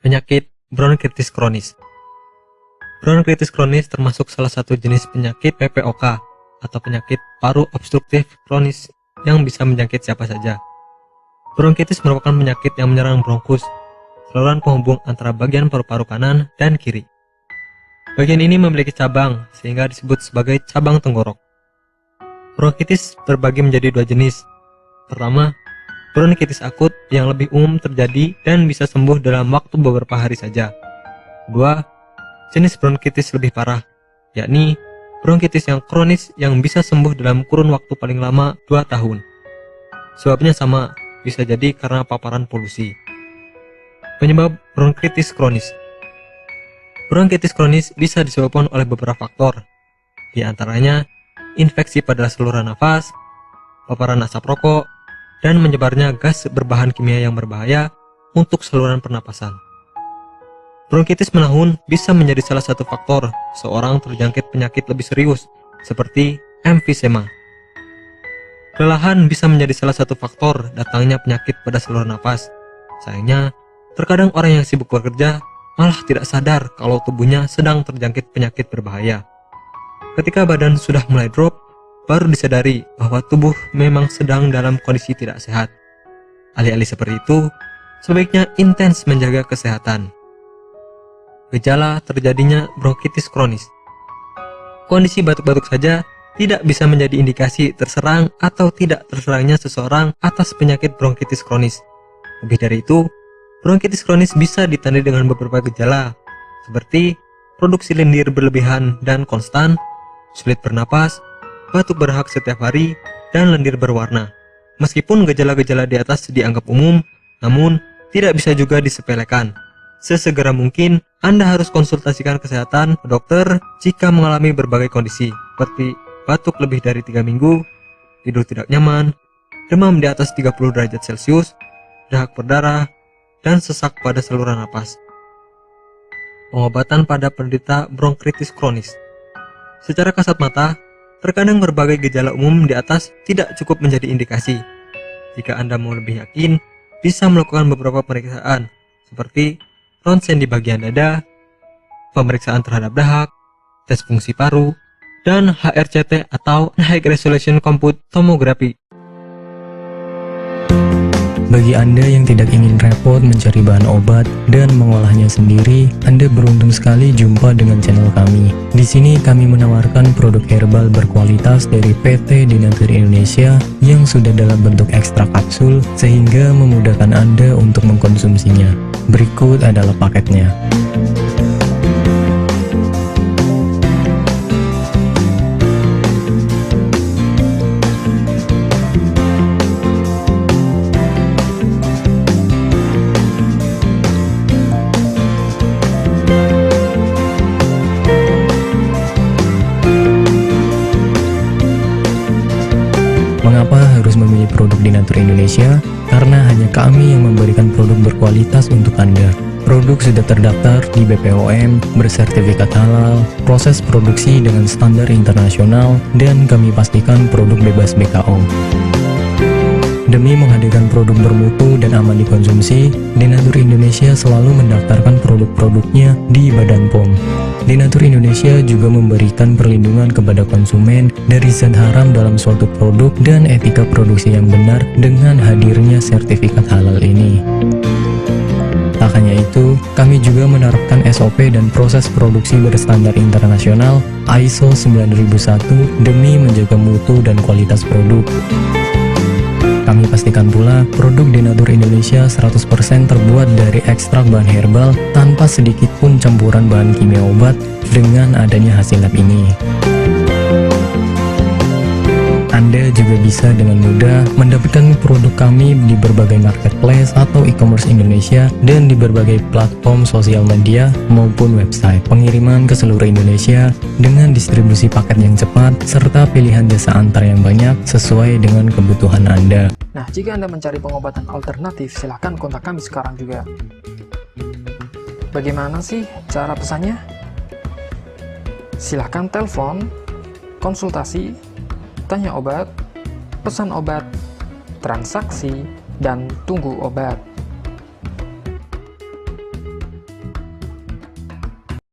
Penyakit bronkitis kronis. Bronkitis kronis termasuk salah satu jenis penyakit PPOK atau penyakit paru obstruktif kronis yang bisa menjangkit siapa saja. Bronkitis merupakan penyakit yang menyerang bronkus, saluran penghubung antara bagian paru-paru kanan dan kiri. Bagian ini memiliki cabang sehingga disebut sebagai cabang tenggorok. Bronkitis terbagi menjadi dua jenis. Pertama, bronkitis akut yang lebih umum terjadi dan bisa sembuh dalam waktu beberapa hari saja. Kedua, jenis bronkitis lebih parah, yakni bronkitis yang kronis yang bisa sembuh dalam kurun waktu paling lama 2 tahun. Sebabnya sama, bisa jadi karena paparan polusi. Penyebab bronkitis kronis. Bronkitis kronis bisa disebabkan oleh beberapa faktor, di antaranya infeksi pada saluran nafas, paparan asap rokok, dan menyebarnya gas berbahan kimia yang berbahaya untuk saluran pernapasan. Bronkitis menahun bisa menjadi salah satu faktor seorang terjangkit penyakit lebih serius, seperti emfisema. Kelelahan bisa menjadi salah satu faktor datangnya penyakit pada saluran nafas. Sayangnya, terkadang orang yang sibuk bekerja malah tidak sadar kalau tubuhnya sedang terjangkit penyakit berbahaya. Ketika badan sudah mulai drop, baru disadari bahwa tubuh memang sedang dalam kondisi tidak sehat. Alih-alih seperti itu, sebaiknya intens menjaga kesehatan. Gejala terjadinya bronkitis kronis. Kondisi batuk-batuk saja tidak bisa menjadi indikasi terserang atau tidak terserangnya seseorang atas penyakit bronkitis kronis. Lebih dari itu, bronkitis kronis bisa ditandai dengan beberapa gejala, seperti produksi lendir berlebihan dan konstan, sulit bernapas, batuk berhak setiap hari, dan lendir berwarna. Meskipun gejala-gejala di atas dianggap umum, namun tidak bisa juga disepelekan. Sesegera mungkin, Anda harus konsultasikan kesehatan ke dokter jika mengalami berbagai kondisi, seperti batuk lebih dari 3 minggu, tidur tidak nyaman, demam di atas 30 derajat Celcius, dahak berdarah, dan sesak pada saluran napas. Pengobatan pada penderita bronkitis kronis. Secara kasat mata, terkadang berbagai gejala umum di atas tidak cukup menjadi indikasi. Jika Anda mau lebih yakin, bisa melakukan beberapa pemeriksaan, seperti ronsen di bagian dada, pemeriksaan terhadap dahak, tes fungsi paru, dan HRCT atau High Resolution Compute Tomography. Bagi Anda yang tidak ingin repot mencari bahan obat dan mengolahnya sendiri, Anda beruntung sekali jumpa dengan channel kami. Di sini kami menawarkan produk herbal berkualitas dari PT Dinatur Indonesia yang sudah dalam bentuk ekstrak kapsul sehingga memudahkan Anda untuk mengkonsumsinya. Berikut adalah paketnya. Mengapa harus memilih produk Dinatur Indonesia? Karena hanya kami yang memberikan produk berkualitas untuk Anda. Produk sudah terdaftar di BPOM, bersertifikat halal, proses produksi dengan standar internasional, dan kami pastikan produk bebas BKO. Demi menghadirkan produk bermutu dan aman dikonsumsi, Dinatur Indonesia selalu mendaftarkan produk-produknya di Badan POM. Dinatur Indonesia juga memberikan perlindungan kepada konsumen dari zat haram dalam suatu produk dan etika produksi yang benar dengan hadirnya sertifikat halal ini. Tak hanya itu, kami juga menerapkan SOP dan proses produksi berstandar internasional ISO 9001 demi menjaga mutu dan kualitas produk. Kami pastikan pula produk Dinatur Indonesia 100% terbuat dari ekstrak bahan herbal tanpa sedikit pun campuran bahan kimia obat dengan adanya hasil lab ini. Anda juga bisa dengan mudah mendapatkan produk kami di berbagai marketplace atau e-commerce Indonesia dan di berbagai platform sosial media maupun website. Pengiriman ke seluruh Indonesia dengan distribusi paket yang cepat serta pilihan jasa antar yang banyak sesuai dengan kebutuhan Anda. Nah, jika Anda mencari pengobatan alternatif, silahkan kontak kami sekarang juga. Bagaimana sih cara pesannya? Silahkan telepon, konsultasi, tanya obat, pesan obat, transaksi, dan tunggu obat.